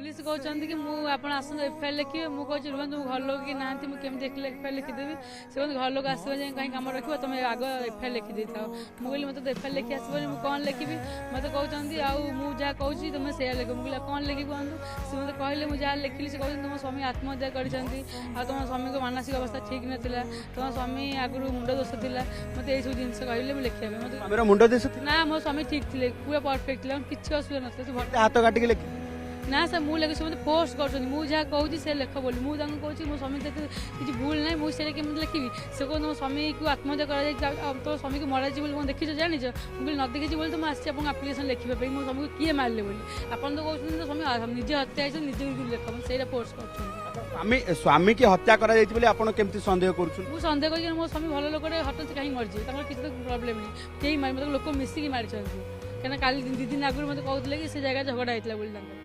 police कहते कि मुझे एफआईआर लिखे मुझे रुहतु घर लोग कि ना मुझे एफआईआर लिखिदेवी से घर लोग आसो कहीं कम रख तुम आग एफआईआर लिखिदे था मुझे मत एफआईआर लिखी आसबनी मुझे कौन लिखी मत कहते आँ कौच तुम से लिख मुझे कौन लिखी कहूँ सी मत कहले मुझे जहाँ लिखिली से कहते तुम स्वामी आत्महत्या कर तुम स्वामी को मानसिक अवस्था ठीक नाला तुम स्वामी आगुरी मुंड दोष थी मत यही सब जिन कहले लिखा मत मुंड दोष ना मो स्वामी ठीक थे पूरा परफेक्ट थे किसी असुविधा ना हाथ काटिक लिख ना सर मुझे लगे मत पोस्ट कर मुझे कहूँ से लिख बोली मुझे कहूँ मो स्वामी किसी भूल ना मुझे केमी लिखी से कह तुम स्वामी को आत्महत्या कर तो स्वामी को मरा बोली देखी जानी मुझे न देखी बोली तुम आसी आप्लिकेसन लिखा मो स्वामी को किए मारे बोली आप कहते स्वामी निजे हत्या निजे लिख से पोस्ट कर स्वामी की हत्या कर सन्देह कर सन्देह कर मो स्वामी भल लोक हठात कहीं मरीजे किसी तो प्रोब्लेम नहीं कहीं मतलब लोक मिसिकी मारी कहीं काली 2 दिन आगुरी मत कहते कि से जगह झगड़ा होता बोली